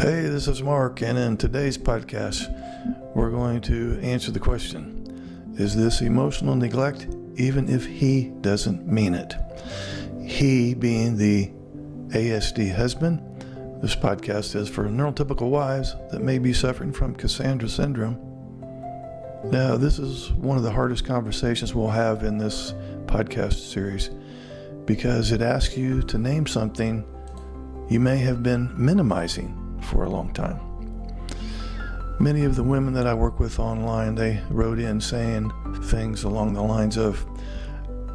Hey, this is Mark, and in today's podcast, we're going to answer the question, is this emotional neglect even if he doesn't mean it? He being the ASD husband. This podcast is for neurotypical wives that may be suffering from Cassandra syndrome. Now, this is one of the hardest conversations we'll have in this podcast series because it asks you to name something you may have been minimizing for a long time. Many of the women that I work with online, they wrote in saying things along the lines of,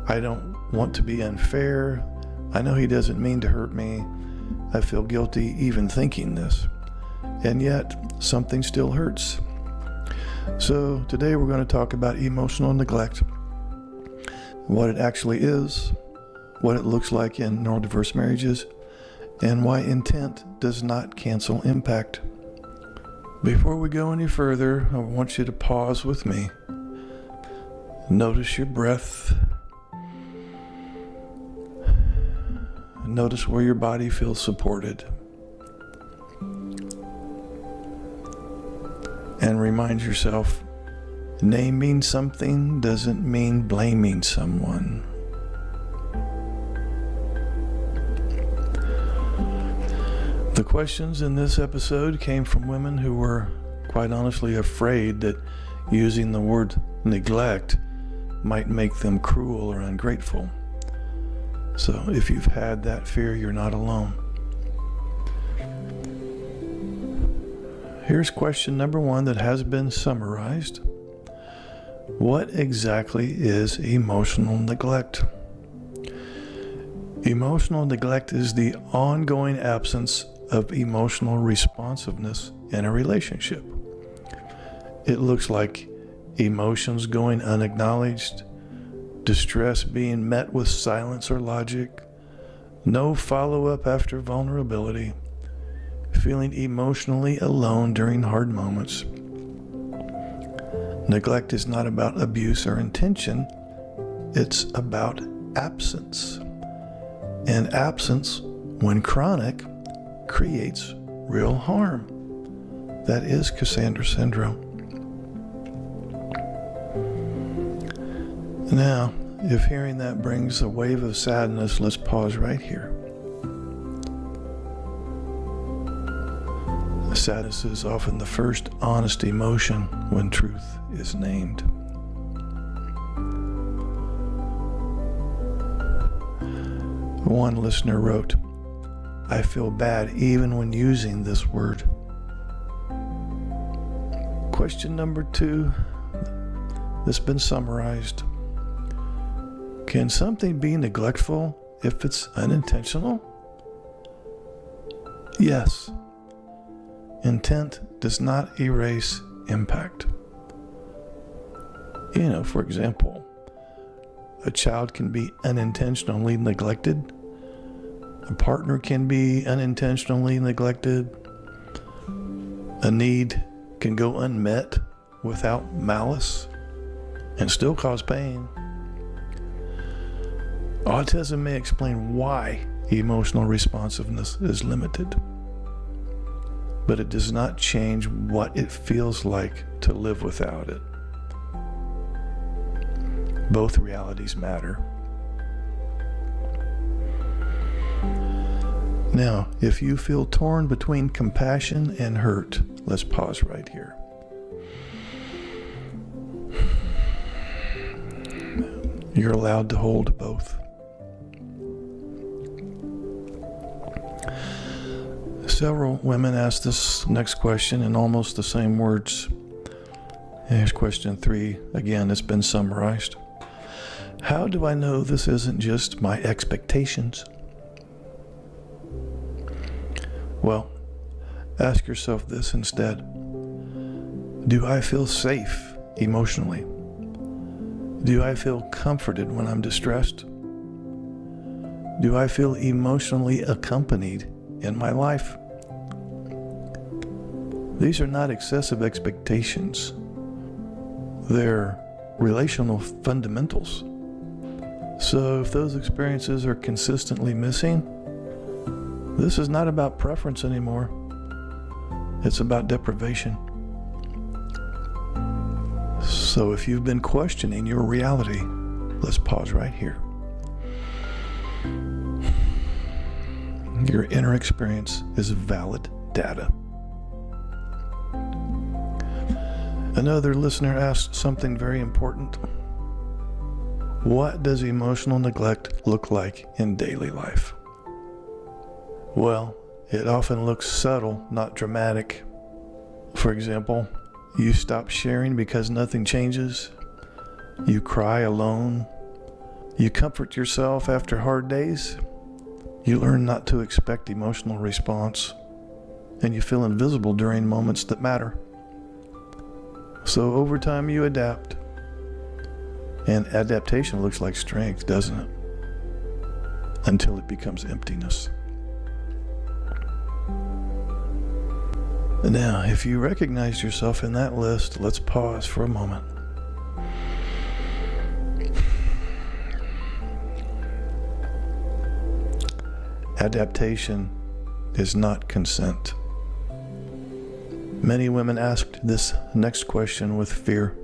I don't want to be unfair. I know he doesn't mean to hurt me. I feel guilty even thinking this. And yet, something still hurts. So today we're going to talk about emotional neglect, what it actually is, what it looks like in neurodiverse marriages, and why intent does not cancel impact. Before we go any further, I want you to pause with me. Notice your breath. Notice where your body feels supported. And remind yourself, naming something doesn't mean blaming someone. The questions in this episode came from women who were, quite honestly, afraid that using the word neglect might make them cruel or ungrateful. So if you've had that fear, you're not alone. Here's question number one that has been summarized. What exactly is emotional neglect? Emotional neglect is the ongoing absence of emotional responsiveness in a relationship. It looks like emotions going unacknowledged, distress being met with silence or logic, no follow-up after vulnerability, feeling emotionally alone during hard moments. Neglect is not about abuse or intention, it's about absence. And absence, when chronic, creates real harm. That is Cassandra syndrome. Now, if hearing that brings a wave of sadness, let's pause right here. Sadness is often the first honest emotion when truth is named. One listener wrote, I feel bad even when using this word. Question number two, that's been summarized. Can something be neglectful if it's unintentional? Yes. Intent does not erase impact. For example, a child can be unintentionally neglected. A partner can be unintentionally neglected. A need can go unmet without malice and still cause pain. Autism may explain why emotional responsiveness is limited, but it does not change what it feels like to live without it. Both realities matter. Now, if you feel torn between compassion and hurt, let's pause right here. You're allowed to hold both. Several women asked this next question in almost the same words. Here's question three. Again, it's been summarized. How do I know this isn't just my expectations? Well, ask yourself this instead. Do I feel safe emotionally? Do I feel comforted when I'm distressed? Do I feel emotionally accompanied in my life? These are not excessive expectations. They're relational fundamentals. So if those experiences are consistently missing, this is not about preference anymore. It's about deprivation. So if you've been questioning your reality, let's pause right here. Your inner experience is valid data. Another listener asked something very important. What does emotional neglect look like in daily life? Well, it often looks subtle, not dramatic. For example, you stop sharing because nothing changes. You cry alone. You comfort yourself after hard days. You learn not to expect emotional response. And you feel invisible during moments that matter. So over time you adapt. And adaptation looks like strength, doesn't it? Until it becomes emptiness. Now, if you recognize yourself in that list, let's pause for a moment. Adaptation is not consent. Many women asked this next question with fear.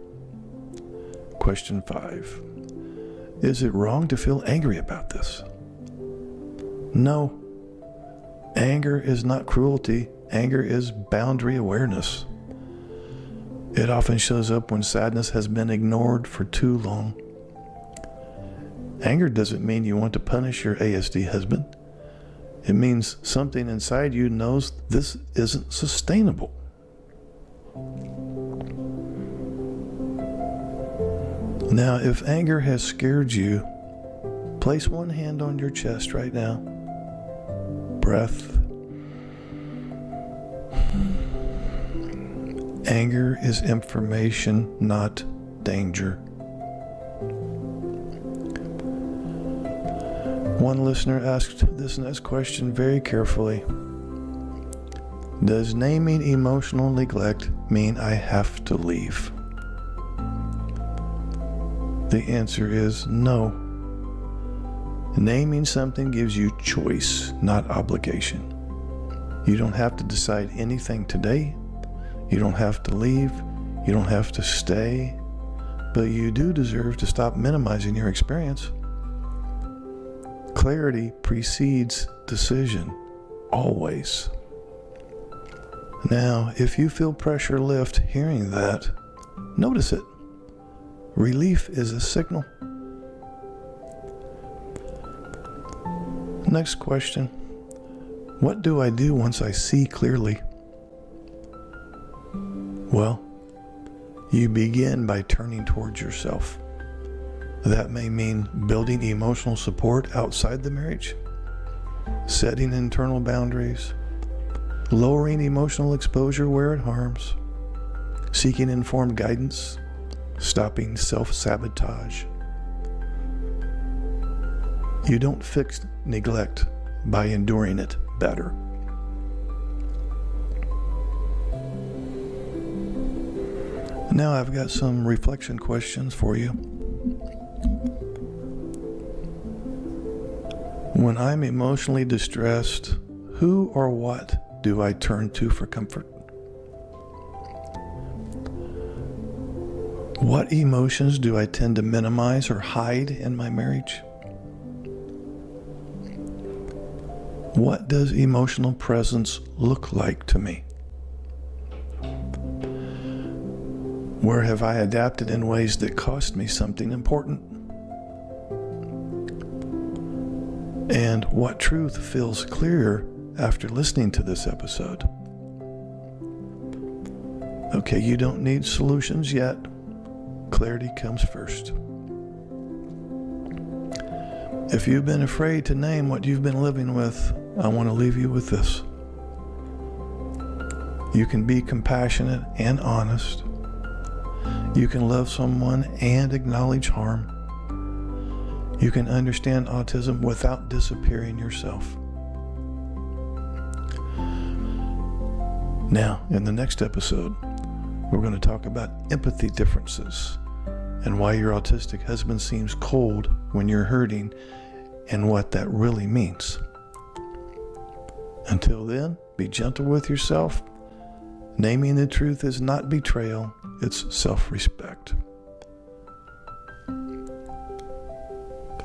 Question 5. Is it wrong to feel angry about this? No. Anger is not cruelty. Anger is boundary awareness. It often shows up when sadness has been ignored for too long. Anger doesn't mean you want to punish your ASD husband. It means something inside you knows this isn't sustainable. Now, if anger has scared you, place one hand on your chest right now. Breath. Anger is information, not danger. One listener asked this next question very carefully. Does naming emotional neglect mean I have to leave? The answer is no. Naming something gives you choice, not obligation. You don't have to decide anything today. You don't have to leave. You don't have to stay. But you do deserve to stop minimizing your experience. Clarity precedes decision, always. Now, if you feel pressure lift hearing that, notice it. Relief is a signal. Next question. What do I do once I see clearly? Well, you begin by turning towards yourself. That may mean building emotional support outside the marriage, setting internal boundaries, lowering emotional exposure where it harms, seeking informed guidance, stopping self-sabotage. You don't fix neglect by enduring it better. Now I've got some reflection questions for you. When I'm emotionally distressed, who or what do I turn to for comfort? What emotions do I tend to minimize or hide in my marriage? What does emotional presence look like to me? Where have I adapted in ways that cost me something important? And what truth feels clearer after listening to this episode? Okay, you don't need solutions yet. Clarity comes first. If you've been afraid to name what you've been living with, I want to leave you with this. You can be compassionate and honest. You can love someone and acknowledge harm. You can understand autism without disappearing yourself. Now, in the next episode, we're going to talk about empathy differences and why your autistic husband seems cold when you're hurting and what that really means. Until then, be gentle with yourself Naming the truth is not betrayal, it's self-respect.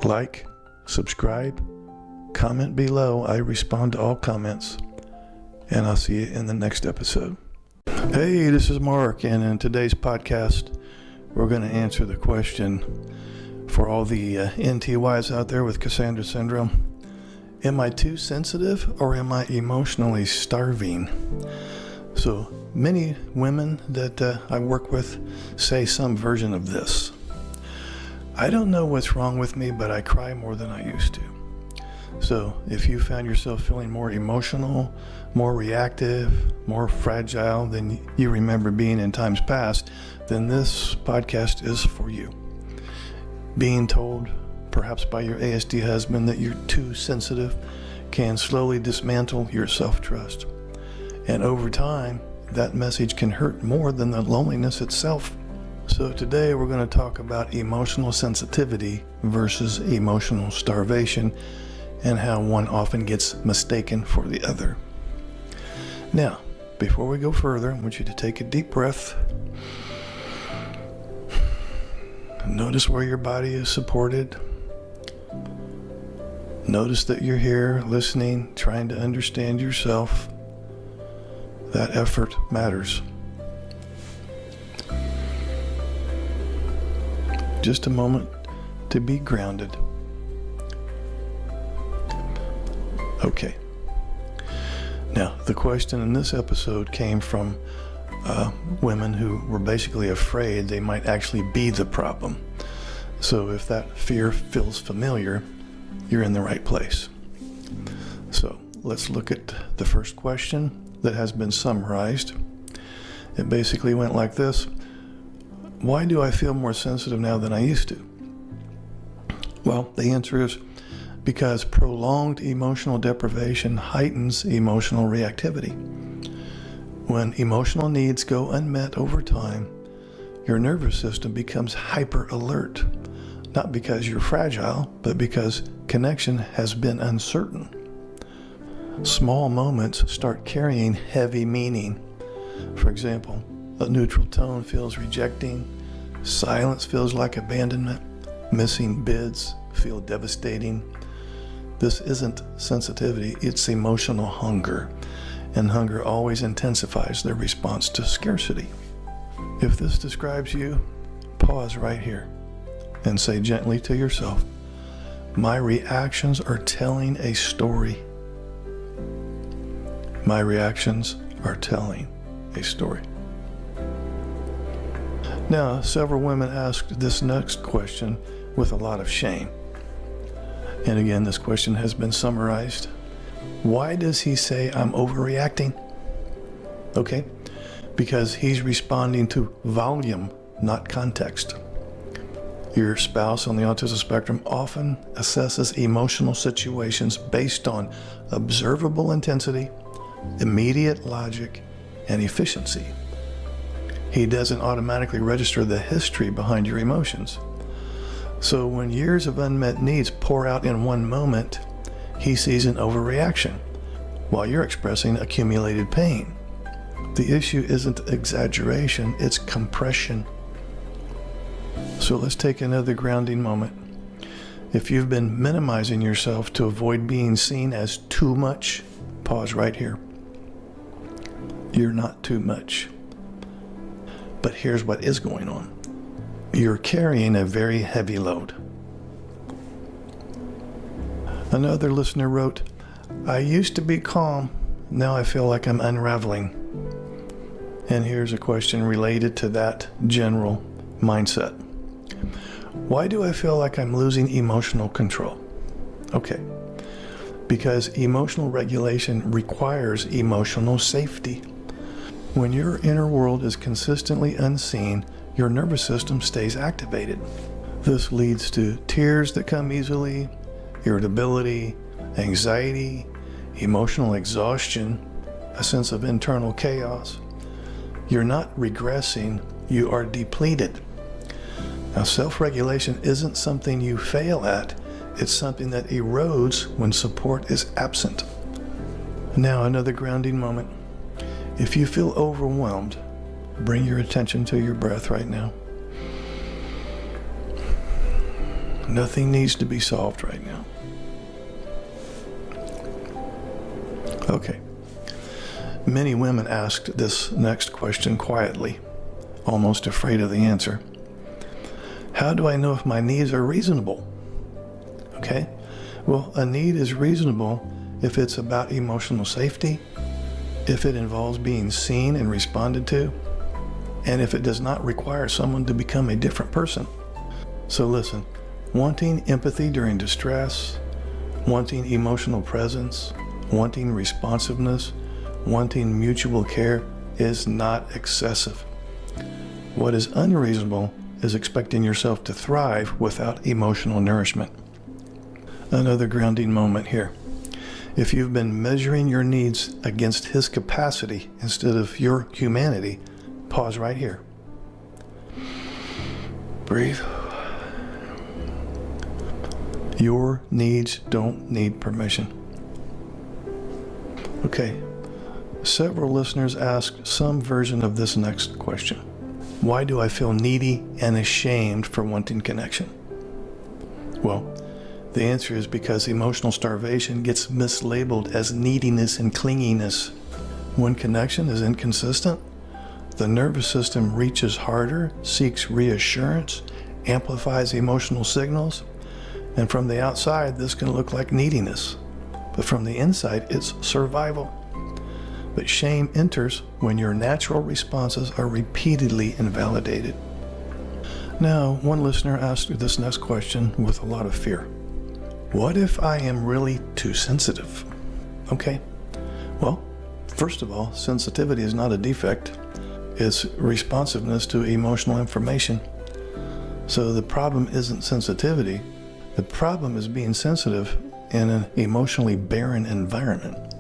Like, subscribe, comment below. I respond to all comments, and I'll see you in the next episode. Hey, this is Mark, and in today's podcast, we're going to answer the question for all the NTYs out there with Cassandra syndrome. Am I too sensitive, or am I emotionally starving? So many women that I work with say some version of this. I don't know what's wrong with me, but I cry more than I used to. So if you found yourself feeling more emotional, more reactive, more fragile than you remember being in times past, then this podcast is for you. Being told, perhaps by your ASD husband, that you're too sensitive can slowly dismantle your self-trust. And over time, that message can hurt more than the loneliness itself. So today we're going to talk about emotional sensitivity versus emotional starvation and how one often gets mistaken for the other. Now, before we go further, I want you to take a deep breath. Notice where your body is supported. Notice that you're here listening, trying to understand yourself. That effort matters. Just a moment to be grounded. Okay. Now, the question in this episode came from women who were basically afraid they might actually be the problem. So if that fear feels familiar, you're in the right place. So let's look at the first question that has been summarized. It basically went like this: why do I feel more sensitive now than I used to? Well, the answer is because prolonged emotional deprivation heightens emotional reactivity. When emotional needs go unmet over time, your nervous system becomes hyper alert, not because you're fragile, but because connection has been uncertain. Small moments start carrying heavy meaning. For example, a neutral tone feels rejecting, silence feels like abandonment, missing bids feel devastating. This isn't sensitivity, it's emotional hunger, and hunger always intensifies the response to scarcity. If this describes you, pause right here and say gently to yourself, my reactions are telling a story. My reactions are telling a story. Now, several women asked this next question with a lot of shame. And again, this question has been summarized. Why does he say I'm overreacting? Okay, because he's responding to volume, not context. Your spouse on the autism spectrum often assesses emotional situations based on observable intensity, immediate logic, and efficiency. He doesn't automatically register the history behind your emotions. So when years of unmet needs pour out in one moment, he sees an overreaction while you're expressing accumulated pain. The issue isn't exaggeration, it's compression. So let's take another grounding moment. If you've been minimizing yourself to avoid being seen as too much, pause right here. You're not too much. But here's what is going on. You're carrying a very heavy load. Another listener wrote, I used to be calm, now I feel like I'm unraveling. And here's a question related to that general mindset. Why do I feel like I'm losing emotional control? Okay, because emotional regulation requires emotional safety. When your inner world is consistently unseen, your nervous system stays activated. This leads to tears that come easily, irritability, anxiety, emotional exhaustion, a sense of internal chaos. You're not regressing, you are depleted. Now, self-regulation isn't something you fail at, it's something that erodes when support is absent. Now, another grounding moment. If you feel overwhelmed, bring your attention to your breath right now. Nothing needs to be solved right now. Okay. Many women asked this next question quietly, almost afraid of the answer. How do I know if my needs are reasonable? Okay. Well, a need is reasonable if it's about emotional safety, if it involves being seen and responded to, and if it does not require someone to become a different person. So listen, wanting empathy during distress, wanting emotional presence, wanting responsiveness, wanting mutual care is not excessive. What is unreasonable is expecting yourself to thrive without emotional nourishment. Another grounding moment here. If you've been measuring your needs against his capacity instead of your humanity, pause right here. Breathe. Your needs don't need permission. Okay, several listeners asked some version of this next question. Why do I feel needy and ashamed for wanting connection? Well, the answer is because emotional starvation gets mislabeled as neediness and clinginess. When connection is inconsistent, the nervous system reaches harder, seeks reassurance, amplifies emotional signals, and from the outside, this can look like neediness. But from the inside, it's survival. But shame enters when your natural responses are repeatedly invalidated. Now, one listener asked this next question with a lot of fear. What if I am really too sensitive? Okay, well, first of all, sensitivity is not a defect. It's responsiveness to emotional information. So the problem isn't sensitivity. The problem is being sensitive in an emotionally barren environment.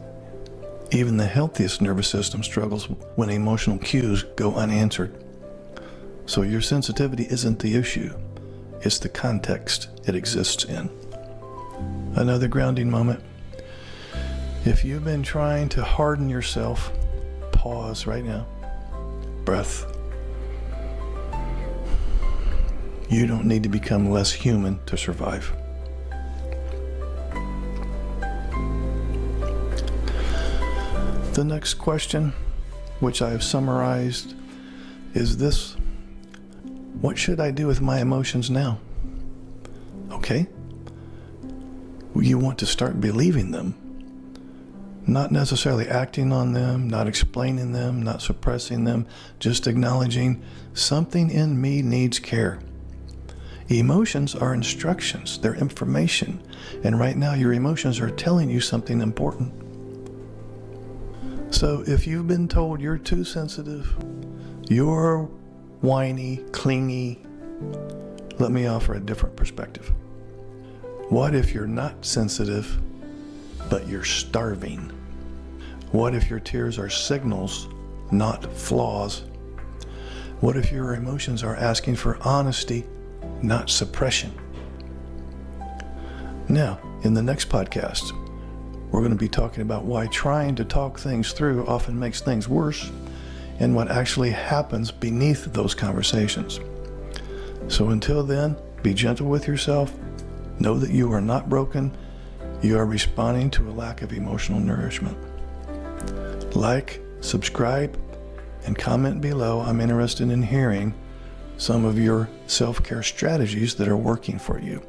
Even the healthiest nervous system struggles when emotional cues go unanswered. So your sensitivity isn't the issue. It's the context it exists in. Another grounding moment. If you've been trying to harden yourself, pause right now. Breath. You don't need to become less human to survive. The next question, which I have summarized, is this. What should I do with my emotions now? Okay. You want to start believing them. Not necessarily acting on them, not explaining them, not suppressing them, just acknowledging something in me needs care. Emotions are instructions, they're information, and right now your emotions are telling you something important. So if you've been told you're too sensitive, you're whiny, clingy, let me offer a different perspective. What if you're not sensitive, but you're starving? What if your tears are signals, not flaws? What if your emotions are asking for honesty, not suppression? Now, in the next podcast, we're going to be talking about why trying to talk things through often makes things worse and what actually happens beneath those conversations. So until then, be gentle with yourself. Know that you are not broken. You are responding to a lack of emotional nourishment. Like, subscribe, and comment below. I'm interested in hearing some of your self-care strategies that are working for you.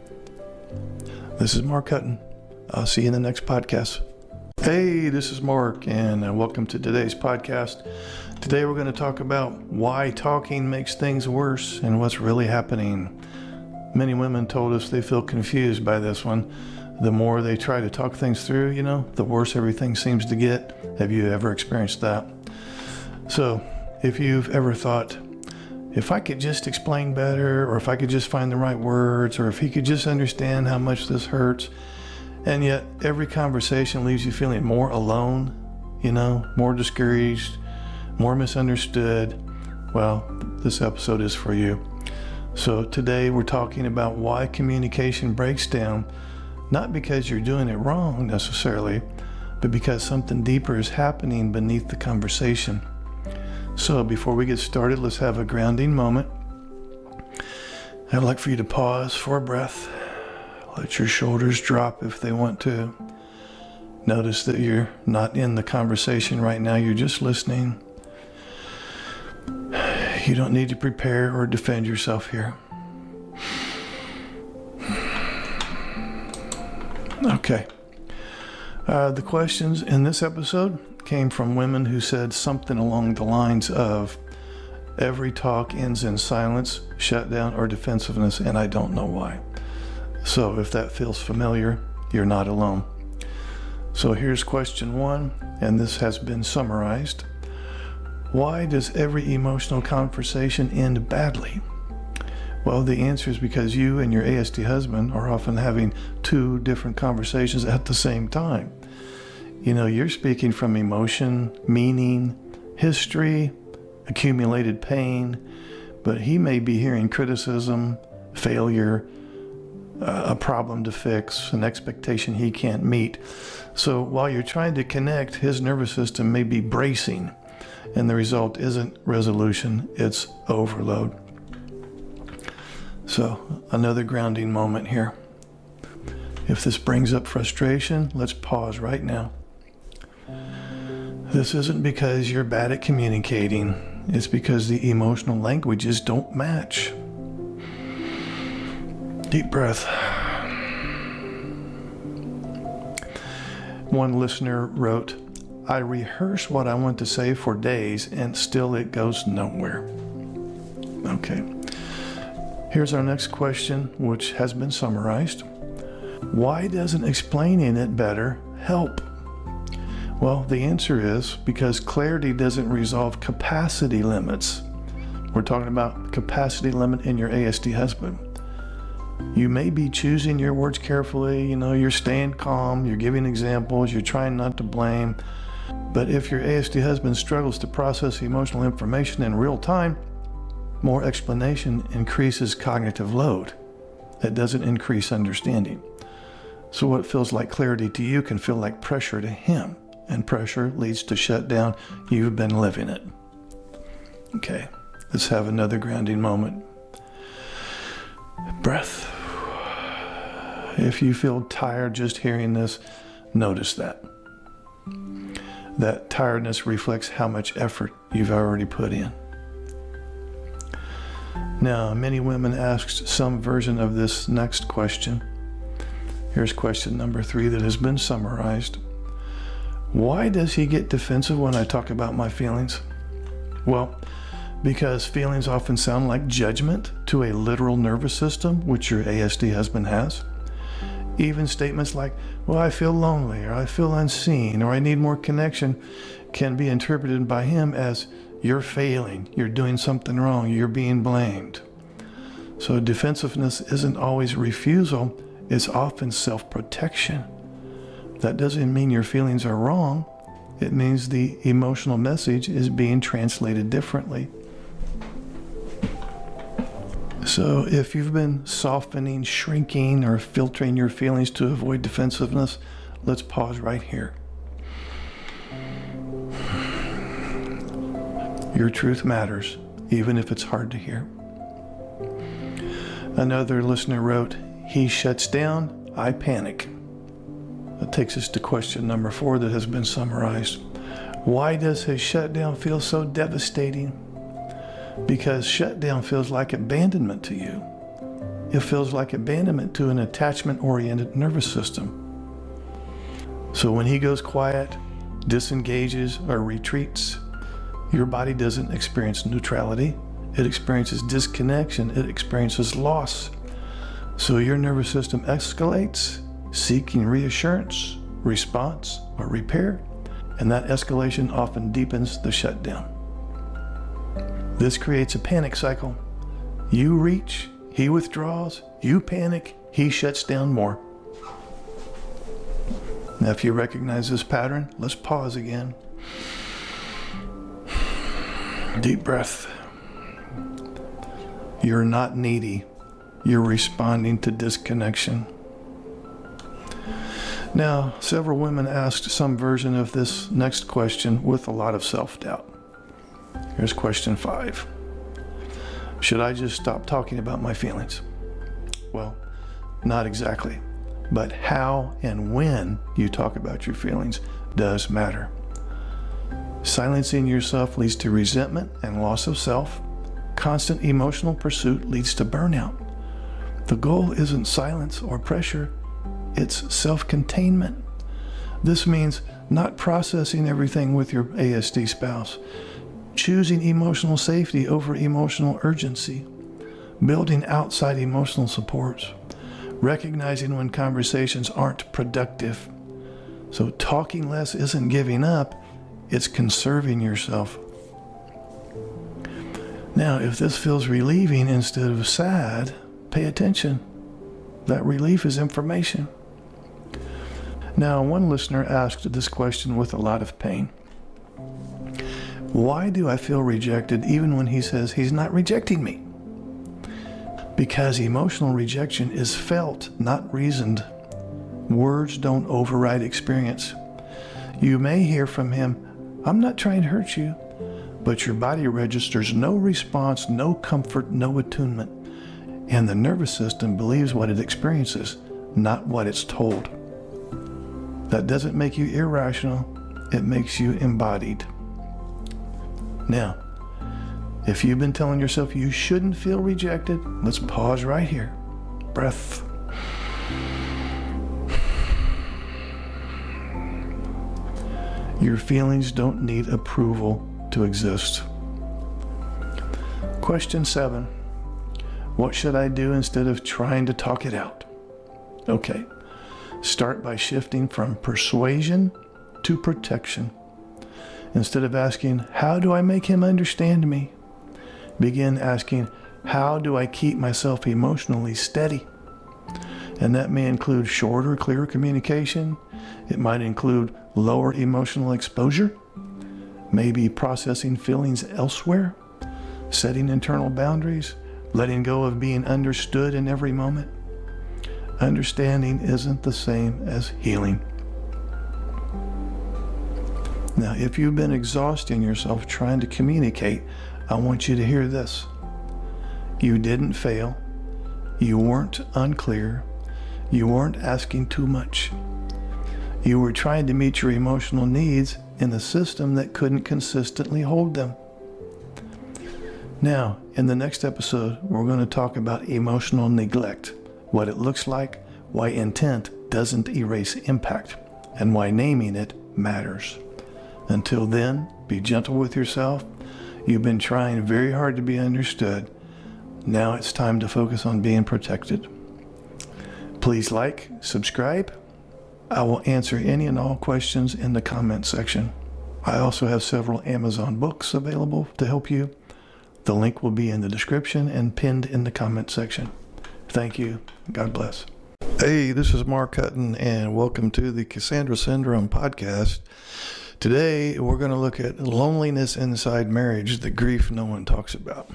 This is Mark Hutten. I'll see you in the next podcast. Hey, this is Mark, and welcome to today's podcast. Today we're going to talk about why talking makes things worse and what's really happening. Many women told us they feel confused by this one. The more they try to talk things through, the worse everything seems to get. Have you ever experienced that? So, if you've ever thought, if I could just explain better, or if I could just find the right words, or if he could just understand how much this hurts, and yet every conversation leaves you feeling more alone, more discouraged, more misunderstood, well, this episode is for you. So today we're talking about why communication breaks down, not because you're doing it wrong necessarily, but because something deeper is happening beneath the conversation. So before we get started, let's have a grounding moment. I'd like for you to pause for a breath. Let your shoulders drop if they want to. Notice that you're not in the conversation right now, you're just listening. You don't need to prepare or defend yourself here. Okay. The questions in this episode came from women who said something along the lines of, every talk ends in silence, shutdown, or defensiveness, and I don't know why. So if that feels familiar, you're not alone. So here's question 1, and this has been summarized. Why does every emotional conversation end badly? Well, the answer is because you and your ASD husband are often having 2 different conversations at the same time. You know, you're speaking from emotion, meaning, history, accumulated pain, but he may be hearing criticism, failure, a problem to fix, an expectation he can't meet. So while you're trying to connect, his nervous system may be bracing, and the result isn't resolution, it's overload. So another grounding moment here. If this brings up frustration, let's pause right now. This isn't because you're bad at communicating, it's because the emotional languages don't match. Deep breath. One listener wrote, I rehearse what I want to say for days and still it goes nowhere. Okay. Here's our next question, which has been summarized. Why doesn't explaining it better help? Well, the answer is because clarity doesn't resolve capacity limits. We're talking about capacity limit in your ASD husband. You may be choosing your words carefully, you're staying calm, you're giving examples, you're trying not to blame. But if your ASD husband struggles to process emotional information in real time, more explanation increases cognitive load. That doesn't increase understanding. So what feels like clarity to you can feel like pressure to him, and pressure leads to shutdown. You've been living it. Okay, let's have another grounding moment. Breath. If you feel tired just hearing this, notice that. That tiredness reflects how much effort you've already put in. Now, many women asked some version of this next question. Here's question number 3 that has been summarized. Why does he get defensive when I talk about my feelings? Well, because feelings often sound like judgment to a literal nervous system, which your ASD husband has. Even statements like, well, I feel lonely, or I feel unseen, or I need more connection can be interpreted by him as you're failing, you're doing something wrong, you're being blamed. So defensiveness isn't always refusal, it's often self-protection. That doesn't mean your feelings are wrong, it means the emotional message is being translated differently. So if you've been softening, shrinking, or filtering your feelings to avoid defensiveness, let's pause right here. Your truth matters, even if it's hard to hear. Another listener wrote, he shuts down, I panic. That takes us to question number 4 that has been summarized. Why does his shutdown feel so devastating? Because shutdown feels like abandonment to you. It feels like abandonment to an attachment-oriented nervous system. So when he goes quiet, disengages, or retreats, your body doesn't experience neutrality. It experiences disconnection. It experiences loss. So your nervous system escalates, seeking reassurance, response, or repair, and that escalation often deepens the shutdown. This creates a panic cycle. You reach, he withdraws, you panic, he shuts down more. Now, if you recognize this pattern, let's pause again. Deep breath. You're not needy. You're responding to disconnection. Now, several women asked some version of this next question with a lot of self-doubt. Here's question 5. Should I just stop talking about my feelings? Well, not exactly. But how and when you talk about your feelings does matter. Silencing yourself leads to resentment and loss of self. Constant emotional pursuit leads to burnout. The goal isn't silence or pressure, it's self-containment. This means not processing everything with your ASD spouse, choosing emotional safety over emotional urgency, building outside emotional supports, recognizing when conversations aren't productive. So talking less isn't giving up, it's conserving yourself. Now, if this feels relieving instead of sad, pay attention. That relief is information. Now, one listener asked this question with a lot of pain. Why do I feel rejected even when he says he's not rejecting me? Because emotional rejection is felt, not reasoned. Words don't override experience. You may hear from him, "I'm not trying to hurt you," but your body registers no response, no comfort, no attunement. And the nervous system believes what it experiences, not what it's told. That doesn't make you irrational, it makes you embodied. Now, if you've been telling yourself you shouldn't feel rejected, let's pause right here. Breath. Your feelings don't need approval to exist. Question 7. What should I do instead of trying to talk it out? Okay, start by shifting from persuasion to protection. Instead of asking, how do I make him understand me? Begin asking, how do I keep myself emotionally steady? And that may include shorter, clearer communication. It might include lower emotional exposure, maybe processing feelings elsewhere, setting internal boundaries, letting go of being understood in every moment. Understanding isn't the same as healing. Now, if you've been exhausting yourself trying to communicate, I want you to hear this. You didn't fail. You weren't unclear. You weren't asking too much. You were trying to meet your emotional needs in a system that couldn't consistently hold them. Now, in the next episode, we're going to talk about emotional neglect, what it looks like, why intent doesn't erase impact, and why naming it matters. Until then, be gentle with yourself. You've been trying very hard to be understood. Now it's time to focus on being protected. Please like, subscribe. I will answer any and all questions in the comment section. I also have several Amazon books available to help you. The link will be in the description and pinned in the comment section. Thank you. God bless. Hey, this is Mark Hutten, and welcome to the Cassandra Syndrome podcast. Today, we're going to look at loneliness inside marriage, the grief no one talks about.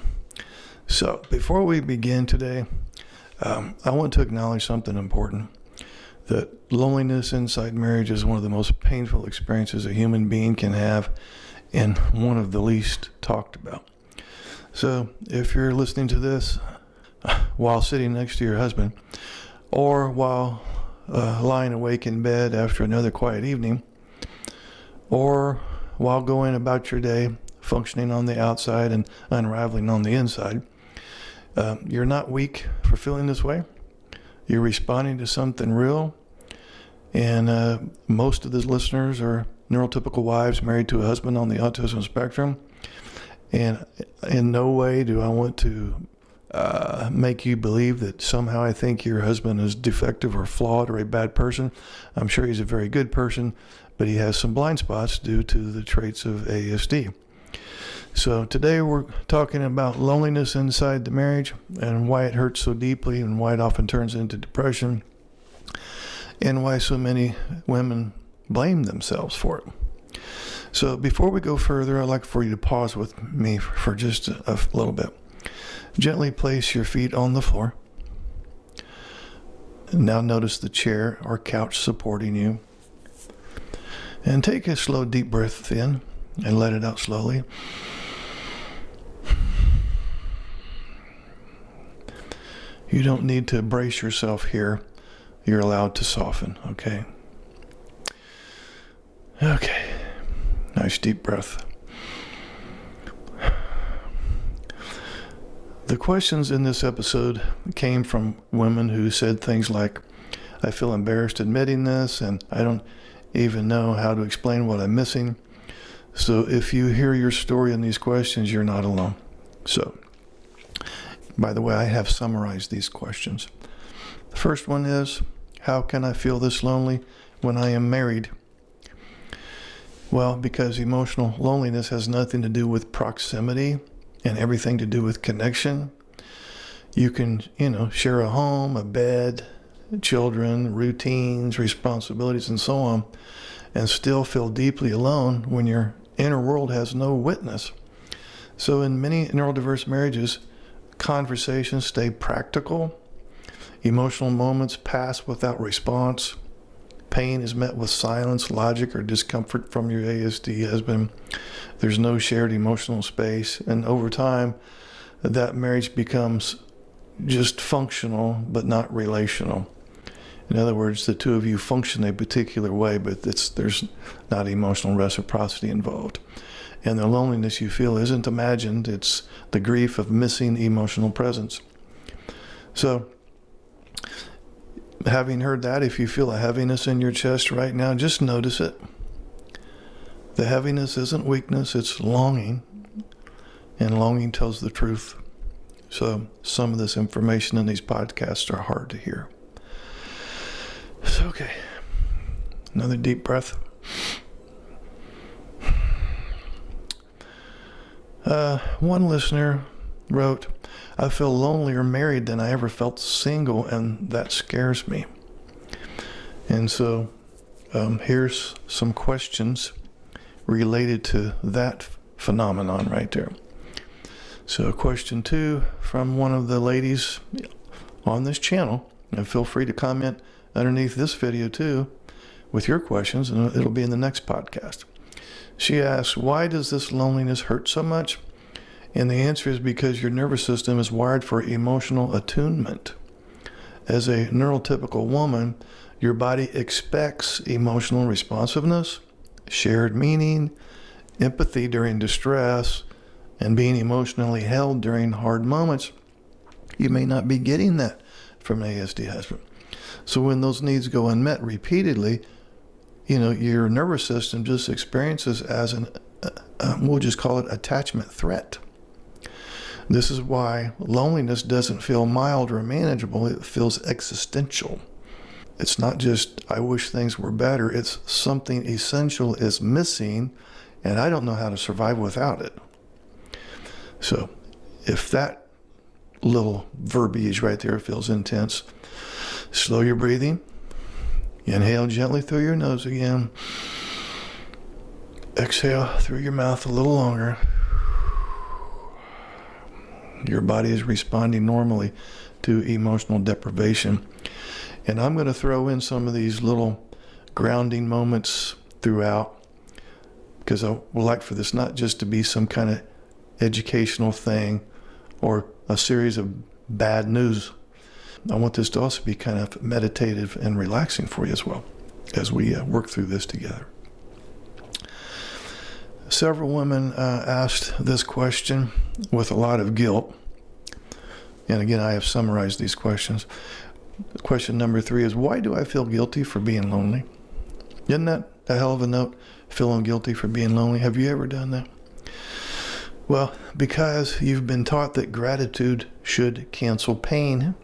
So, before we begin today, I want to acknowledge something important. That loneliness inside marriage is one of the most painful experiences a human being can have, and one of the least talked about. So, if you're listening to this while sitting next to your husband, or while lying awake in bed after another quiet evening, or while going about your day, functioning on the outside and unraveling on the inside, you're not weak for feeling this way. You're responding to something real. And most of the listeners are neurotypical wives married to a husband on the autism spectrum. And in no way do I want to make you believe that somehow I think your husband is defective or flawed or a bad person. I'm sure he's a very good person, but he has some blind spots due to the traits of ASD. So today we're talking about loneliness inside the marriage and why it hurts so deeply and why it often turns into depression and why so many women blame themselves for it. So before we go further, I'd like for you to pause with me for just a little bit. Gently place your feet on the floor. Now notice the chair or couch supporting you. And take a slow, deep breath in and let it out slowly. You don't need to brace yourself here. You're allowed to soften, okay? Okay. Nice deep breath. The questions in this episode came from women who said things like, I feel embarrassed admitting this, and I don't even know how to explain what I'm missing. So if you hear your story in these questions, you're not alone. So, by the way, I have summarized these questions. The first one is, how can I feel this lonely when I am married? Well, because emotional loneliness has nothing to do with proximity and everything to do with connection. You can, share a home, a bed, children, routines, responsibilities, and so on, and still feel deeply alone when your inner world has no witness. So in many neurodiverse marriages, conversations stay practical, emotional moments pass without response, pain is met with silence, logic, or discomfort from your ASD husband. There's no shared emotional space, and over time, that marriage becomes just functional but not relational. In other words, the two of you function a particular way, but there's not emotional reciprocity involved. And the loneliness you feel isn't imagined, it's the grief of missing emotional presence. So, having heard that, if you feel a heaviness in your chest right now, just notice it. The heaviness isn't weakness, it's longing, and longing tells the truth. So some of this information in these podcasts are hard to hear. So, okay, another deep breath. One listener wrote, I feel lonelier married than I ever felt single, and that scares me. And so here's some questions related to that phenomenon right there. So question 2 from one of the ladies on this channel, and feel free to comment underneath this video too with your questions, and it'll be in the next podcast. She asks, why does this loneliness hurt so much? And the answer is because your nervous system is wired for emotional attunement. As a neurotypical woman, your body expects emotional responsiveness, shared meaning, empathy during distress, and being emotionally held during hard moments. You may not be getting that from an ASD husband. So when those needs go unmet repeatedly, your nervous system just experiences as we'll just call it attachment threat. This is why loneliness doesn't feel mild or manageable, it feels existential. It's not just, I wish things were better, it's something essential is missing, and I don't know how to survive without it. So, if that little verbiage right there feels intense, slow your breathing, inhale gently through your nose again, exhale through your mouth a little longer. Your body is responding normally to emotional deprivation. And I'm going to throw in some of these little grounding moments throughout, because I would like for this not just to be some kind of educational thing or a series of bad news. I want this to also be kind of meditative and relaxing for you as well as we work through this together. Several women asked this question with a lot of guilt. And again, I have summarized these questions. Question number 3 is, why do I feel guilty for being lonely? Isn't that a hell of a note, feeling guilty for being lonely? Have you ever done that? Well, because you've been taught that gratitude should cancel pain.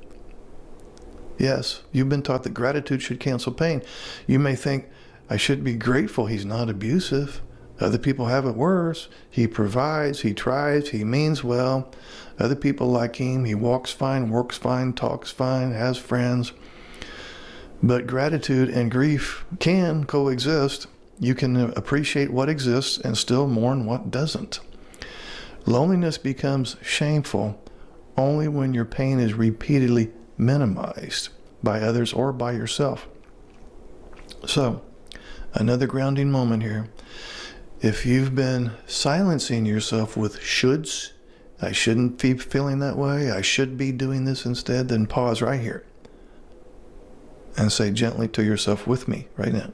Yes, you've been taught that gratitude should cancel pain. You may think, I should be grateful he's not abusive. Other people have it worse. He provides, he tries, he means well. Other people like him. He walks fine, works fine, talks fine, has friends. But gratitude and grief can coexist. You can appreciate what exists and still mourn what doesn't. Loneliness becomes shameful only when your pain is repeatedly minimized. by others or by yourself. So, another grounding moment here. If you've been silencing yourself with shoulds, I shouldn't be feeling that way, I should be doing this instead, then pause right here and say gently to yourself with me right now,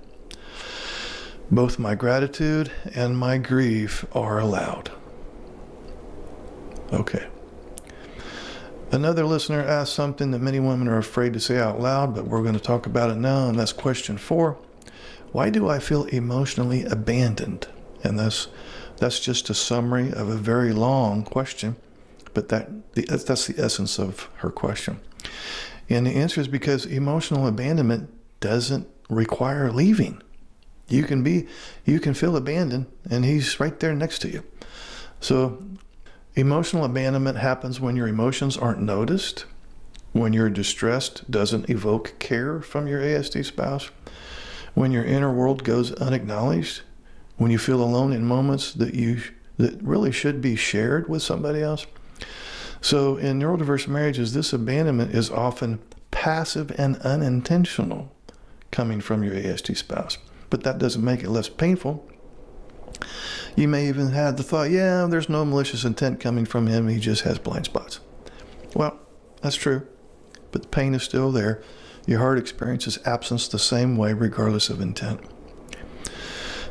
both my gratitude and my grief are allowed. Okay. Another listener asked something that many women are afraid to say out loud, but we're going to talk about it now, and that's question 4. Why do I feel emotionally abandoned? And that's just a summary of a very long question, but that's the essence of her question. And the answer is because emotional abandonment doesn't require leaving. You can feel abandoned, and he's right there next to you. So emotional abandonment happens when your emotions aren't noticed, when your distress doesn't evoke care from your ASD spouse, when your inner world goes unacknowledged, when you feel alone in moments that really should be shared with somebody else. So in neurodiverse marriages, this abandonment is often passive and unintentional coming from your ASD spouse. But that doesn't make it less painful. You may even have the thought, yeah, there's no malicious intent coming from him, he just has blind spots. Well, that's true, but the pain is still there. Your heart experiences absence the same way regardless of intent.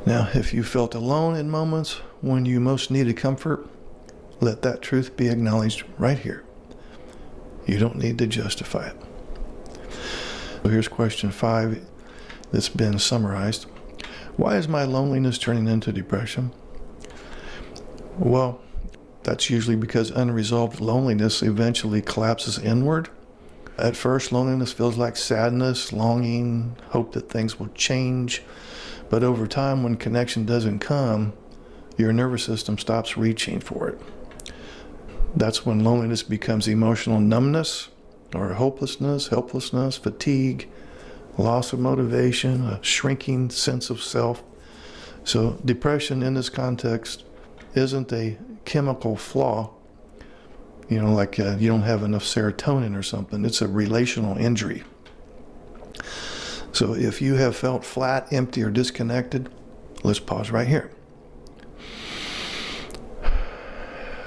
Now, if you felt alone in moments when you most needed comfort, let that truth be acknowledged right here. You don't need to justify it. So here's question 5 that's been summarized. Why is my loneliness turning into depression? Well, that's usually because unresolved loneliness eventually collapses inward. At first, loneliness feels like sadness, longing, hope that things will change. But over time, when connection doesn't come, your nervous system stops reaching for it. That's when loneliness becomes emotional numbness or hopelessness, helplessness, fatigue, loss of motivation, a shrinking sense of self. So depression in this context isn't a chemical flaw, like you don't have enough serotonin or something. It's a relational injury. So if you have felt flat, empty, or disconnected, let's pause right here.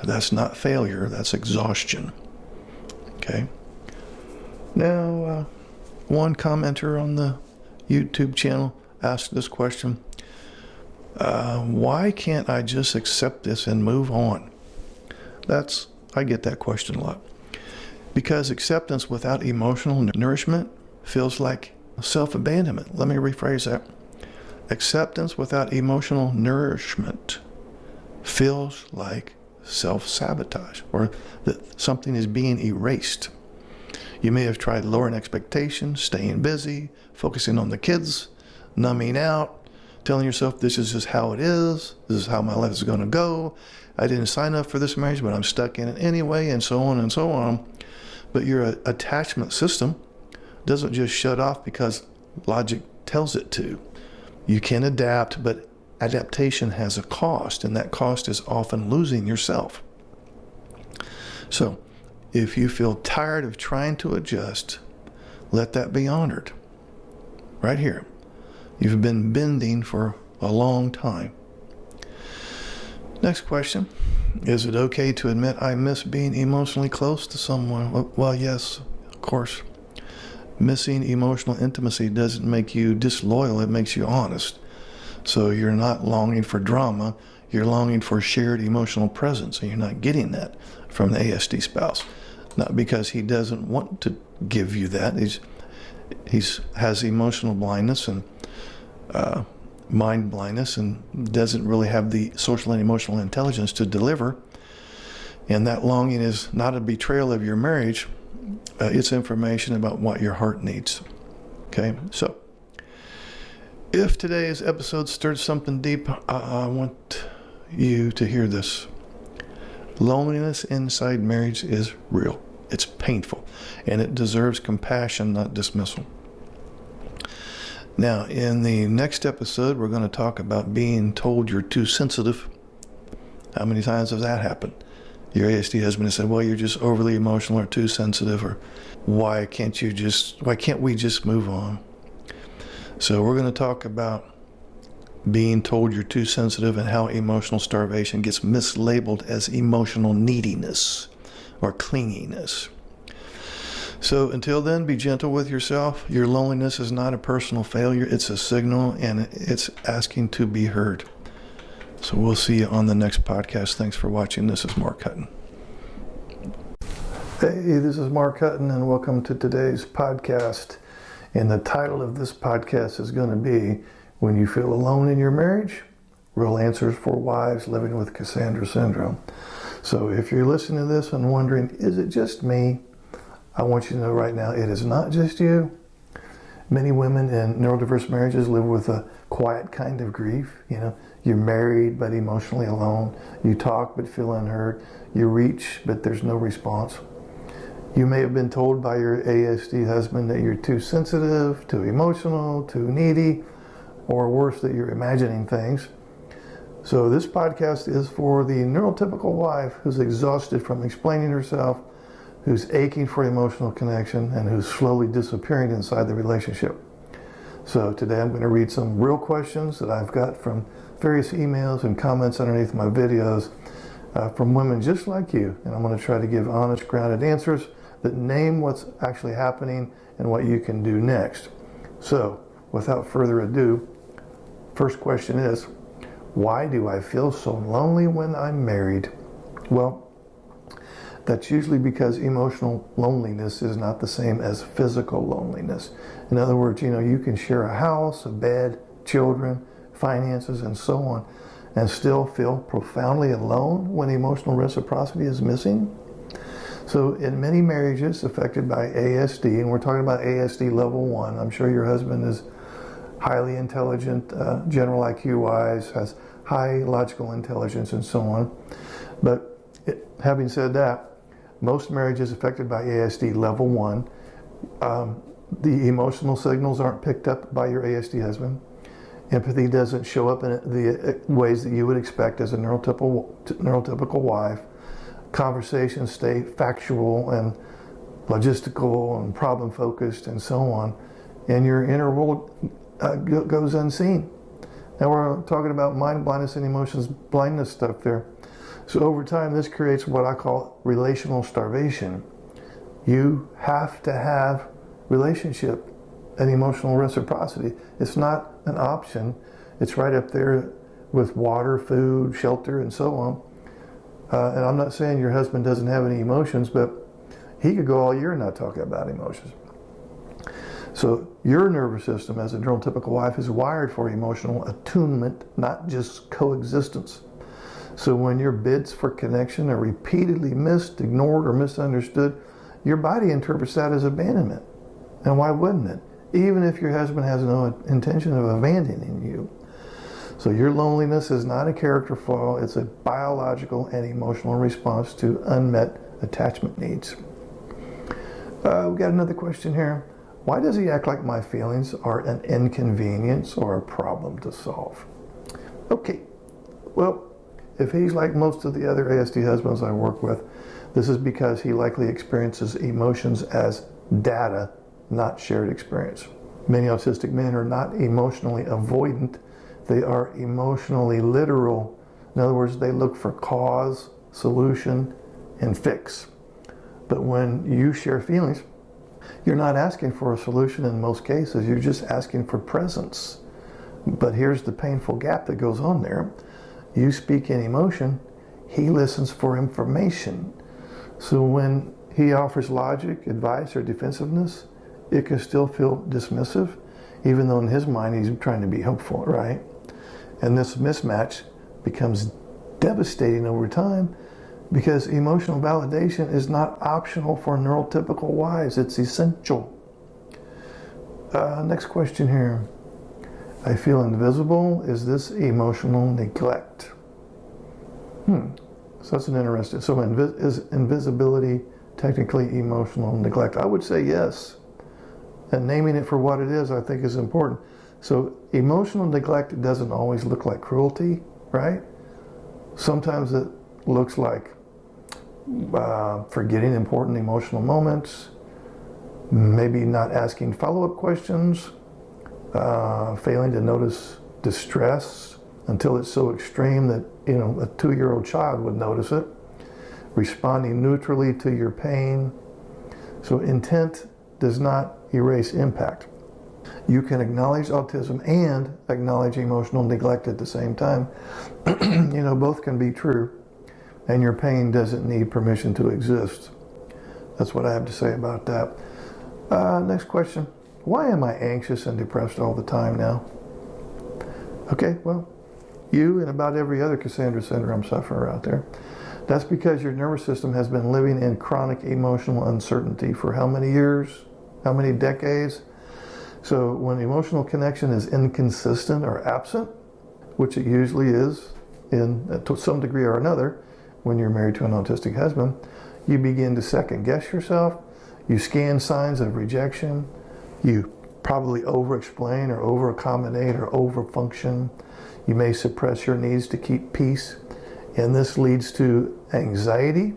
That's not failure, that's exhaustion. Okay? Now, one commenter on the YouTube channel asked this question, why can't I just accept this and move on? I get that question a lot. Because acceptance without emotional nourishment feels like self-abandonment. Let me rephrase that. Acceptance without emotional nourishment feels like self-sabotage, or that something is being erased. You may have tried lowering expectations, staying busy, focusing on the kids, numbing out, telling yourself this is just how it is, this is how my life is going to go, I didn't sign up for this marriage, but I'm stuck in it anyway, and so on and so on. But your attachment system doesn't just shut off because logic tells it to. You can adapt, but adaptation has a cost, and that cost is often losing yourself. So, if you feel tired of trying to adjust, let that be honored. Right here. You've been bending for a long time. Next question. Is it okay to admit I miss being emotionally close to someone? Well, yes, of course. Missing emotional intimacy doesn't make you disloyal, it makes you honest. So you're not longing for drama, you're longing for shared emotional presence, and you're not getting that from the ASD spouse. Not because he doesn't want to give you that. He has emotional blindness and mind blindness and doesn't really have the social and emotional intelligence to deliver. And that longing is not a betrayal of your marriage. It's information about what your heart needs. Okay, so if today's episode stirred something deep, I want you to hear this. Loneliness inside marriage is real. It's painful, and it deserves compassion, not dismissal. Now, in the next episode, we're going to talk about being told you're too sensitive. How many times has that happened? your ASD husband has said, well, you're just overly emotional or too sensitive, or why can't we just move on? So we're going to talk about being told you're too sensitive and how emotional starvation gets mislabeled as emotional neediness or clinginess. So until then, be gentle with yourself. Your loneliness is not a personal failure. It's a signal, and it's asking to be heard. So we'll see you on the next podcast. Thanks for watching. This is Mark Hutten. Hey, this is Mark Hutten, and welcome to today's podcast. And the title of this podcast is going to be, When You Feel Alone in Your Marriage, Real Answers for Wives Living with Cassandra Syndrome. So if you're listening to this and wondering, is it just me? I want you to know right now, it is not just you. Many women in neurodiverse marriages live with a quiet kind of grief. You're married but emotionally alone. You talk but feel unheard. You reach but there's no response. You may have been told by your ASD husband that you're too sensitive, too emotional, too needy, or worse, that you're imagining things. So this podcast is for the neurotypical wife who's exhausted from explaining herself, who's aching for emotional connection, and who's slowly disappearing inside the relationship. So today I'm going to read some real questions that I've got from various emails and comments underneath my videos from women just like you. And I'm going to try to give honest, grounded answers that name what's actually happening and what you can do next. So without further ado, first question is, why do I feel so lonely when I'm married? Well, that's usually because emotional loneliness is not the same as physical loneliness. In other words, you can share a house, a bed, children, finances, and so on, and still feel profoundly alone when emotional reciprocity is missing. So in many marriages affected by ASD, and we're talking about ASD level 1, I'm sure your husband is highly intelligent, general IQ-wise, has high logical intelligence, and so on. But having said that, most marriages affected by ASD level 1, the emotional signals aren't picked up by your ASD husband. Empathy doesn't show up in the ways that you would expect as a neurotypical wife. Conversations stay factual and logistical and problem focused and so on. And your inner world goes unseen. Now we're talking about mind blindness and emotions blindness stuff there. So over time, this creates what I call relational starvation. You have to have relationship and emotional reciprocity. It's not an option. It's right up there with water, food, shelter, and so on. And I'm not saying your husband doesn't have any emotions, but he could go all year and not talk about emotions. So your nervous system as a neurotypical wife is wired for emotional attunement, not just coexistence. So when your bids for connection are repeatedly missed, ignored, or misunderstood, your body interprets that as abandonment. And why wouldn't it? Even if your husband has no intention of abandoning you. So your loneliness is not a character flaw, it's a biological and emotional response to unmet attachment needs. We got another question here. Why does he act like my feelings are an inconvenience or a problem to solve? Okay, well, if he's like most of the other ASD husbands I work with, this is because he likely experiences emotions as data, not shared experience. Many autistic men are not emotionally avoidant, they are emotionally literal. In other words, they look for cause, solution, and fix. But when you share feelings, you're not asking for a solution in most cases, you're just asking for presence. But here's the painful gap that goes on there. You speak in emotion, he listens for information. So when he offers logic, advice, or defensiveness, it can still feel dismissive, even though in his mind he's trying to be helpful, right? And this mismatch becomes devastating over time because emotional validation is not optional for neurotypical wives, it's essential. Next question here. I feel invisible. Is this emotional neglect? So that's an interesting. So is invisibility technically emotional neglect? I would say yes. And naming it for what it is, I think, is important. So emotional neglect doesn't always look like cruelty, right? Sometimes it looks like forgetting important emotional moments, maybe not asking follow-up questions, failing to notice distress until it's so extreme that, a 2-year-old child would notice it, responding neutrally to your pain. So intent does not erase impact. You can acknowledge autism and acknowledge emotional neglect at the same time. Both can be true, and your pain doesn't need permission to exist. That's what I have to say about that. Next question. Why am I anxious and depressed all the time now? Okay, well, you and about every other Cassandra syndrome sufferer out there. That's because your nervous system has been living in chronic emotional uncertainty for how many years? How many decades? So when emotional connection is inconsistent or absent, which it usually is to some degree or another when you're married to an autistic husband, you begin to second guess yourself. You scan signs of rejection. You probably over-explain or over-accommodate or over-function. You may suppress your needs to keep peace. And this leads to anxiety,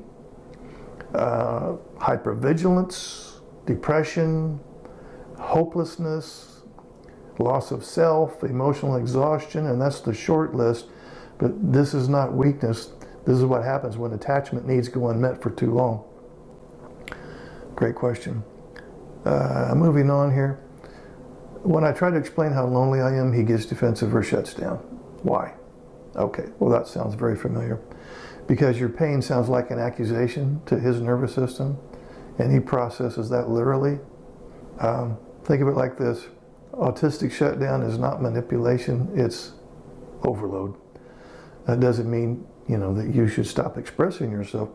hypervigilance, depression, hopelessness, loss of self, emotional exhaustion, and that's the short list. But this is not weakness. This is what happens when attachment needs go unmet for too long. Great question. Moving on here. When I try to explain how lonely I am, he gets defensive or shuts down. Why? Okay, well that sounds very familiar. Because your pain sounds like an accusation to his nervous system, and he processes that literally. Think of it like this. Autistic shutdown is not manipulation, it's overload. That doesn't mean, that you should stop expressing yourself.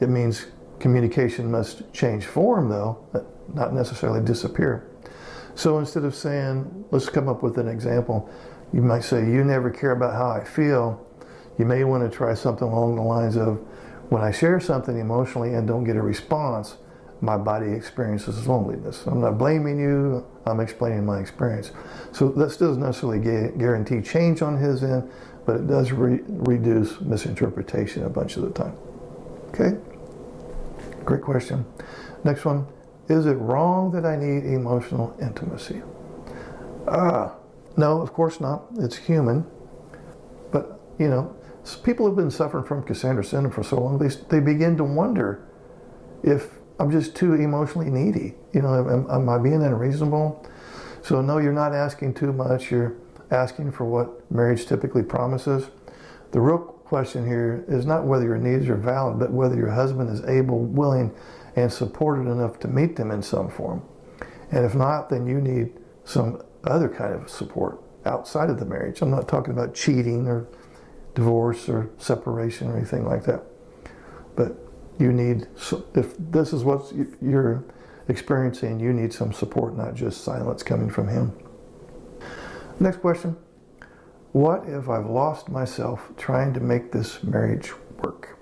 It means communication must change form, though, not necessarily disappear. So instead of saying, let's come up with an example, you might say, you never care about how I feel. You may want to try something along the lines of, when I share something emotionally and don't get a response, my body experiences loneliness. I'm not blaming you, I'm explaining my experience. So that still doesn't necessarily guarantee change on his end, but it does reduce misinterpretation a bunch of the time. Okay? Great question. Next one. Is it wrong that I need emotional intimacy? No, of course not. It's human. But, people have been suffering from Cassandra syndrome for so long, they begin to wonder if I'm just too emotionally needy. Am I being unreasonable? So no, you're not asking too much. You're asking for what marriage typically promises. The real question here is not whether your needs are valid, but whether your husband is able, willing, and supported enough to meet them in some form. And if not, then you need some other kind of support outside of the marriage. I'm not talking about cheating or divorce or separation or anything like that. But you need, if this is what you're experiencing, you need some support, not just silence coming from him. Next question. What if I've lost myself trying to make this marriage work?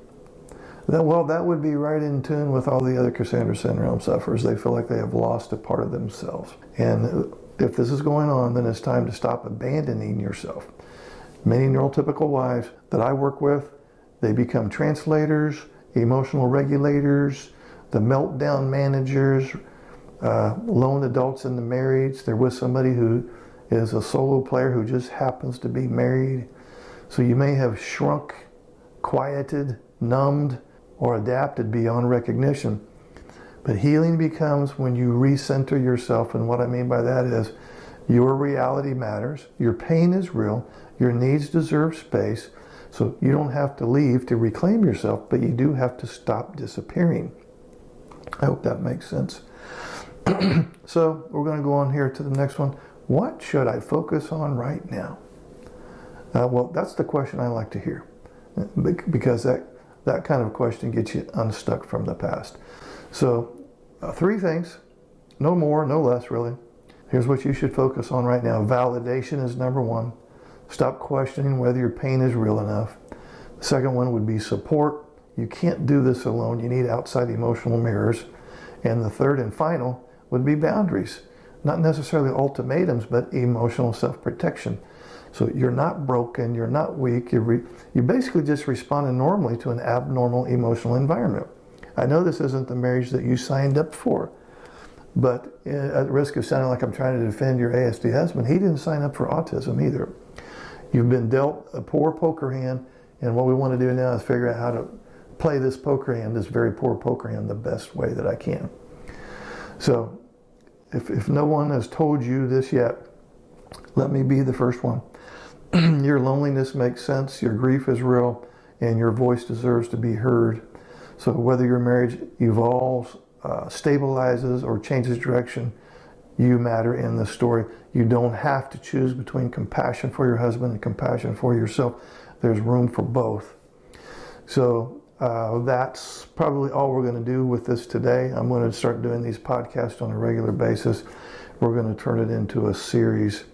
Well, that would be right in tune with all the other Cassandra syndrome sufferers. They feel like they have lost a part of themselves. And if this is going on, then it's time to stop abandoning yourself. Many neurotypical wives that I work with, they become translators, emotional regulators, the meltdown managers, lone adults in the marriage. They're with somebody who is a solo player who just happens to be married. So you may have shrunk, quieted, numbed, or adapted beyond recognition. But healing becomes when you recenter yourself, and what I mean by that is your reality matters, your pain is real, your needs deserve space, so you don't have to leave to reclaim yourself, but you do have to stop disappearing. I hope that makes sense. So we're going to go on here to the next one. What should I focus on right now? Well, that's the question I like to hear, because that kind of question gets you unstuck from the past. So 3 things, no more, no less really. Here's what you should focus on right now. Validation is number 1. Stop questioning whether your pain is real enough. The second one would be support. You can't do this alone. You need outside emotional mirrors. And the third and final would be boundaries. Not necessarily ultimatums, but emotional self-protection. So you're not broken, you're not weak, you're basically just responding normally to an abnormal emotional environment. I know this isn't the marriage that you signed up for, but at risk of sounding like I'm trying to defend your ASD husband, he didn't sign up for autism either. You've been dealt a poor poker hand, and what we want to do now is figure out how to play this poker hand, this very poor poker hand, the best way that I can. So if no one has told you this yet, let me be the first one. Your loneliness makes sense, your grief is real, and your voice deserves to be heard. So whether your marriage evolves, stabilizes, or changes direction, you matter in the story. You don't have to choose between compassion for your husband and compassion for yourself. There's room for both. So that's probably all we're going to do with this today. I'm going to start doing these podcasts on a regular basis. We're going to turn it into a series.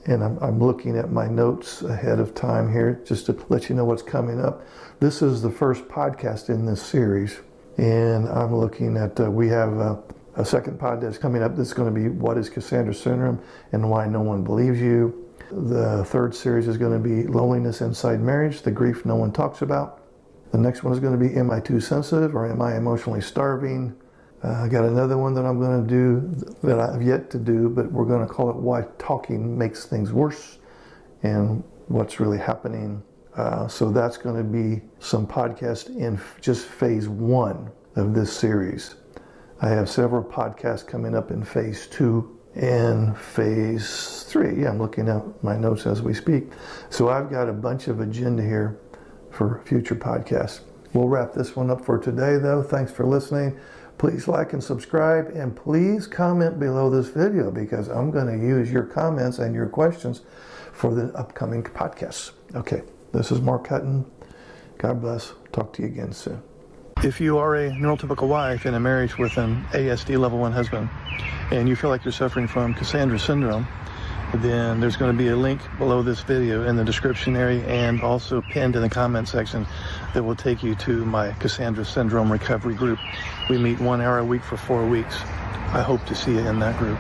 And I'm looking at my notes ahead of time here just to let you know what's coming up. This is the first podcast in this series. And I'm looking at, we have a second podcast coming up that's going to be What is Cassandra Syndrome and Why No One Believes You. The third series is going to be Loneliness Inside Marriage, the grief no one talks about. The next one is going to be Am I Too Sensitive or Am I Emotionally Starving? I got another one that I'm going to do that I've yet to do, but we're going to call it Why Talking Makes Things Worse and What's Really Happening. So that's going to be some podcasts in just phase 1 of this series. I have several podcasts coming up in phase 2 and phase 3. Yeah, I'm looking at my notes as we speak. So I've got a bunch of agenda here for future podcasts. We'll wrap this one up for today, though. Thanks for listening. Please like and subscribe, and please comment below this video because I'm going to use your comments and your questions for the upcoming podcasts. Okay, this is Mark Hutten. God bless. Talk to you again soon. If you are a neurotypical wife in a marriage with an ASD level 1 husband, and you feel like you're suffering from Cassandra syndrome, then there's going to be a link below this video in the description area and also pinned in the comment section that will take you to my Cassandra Syndrome recovery group. We meet 1 hour a week for 4 weeks. I hope to see you in that group.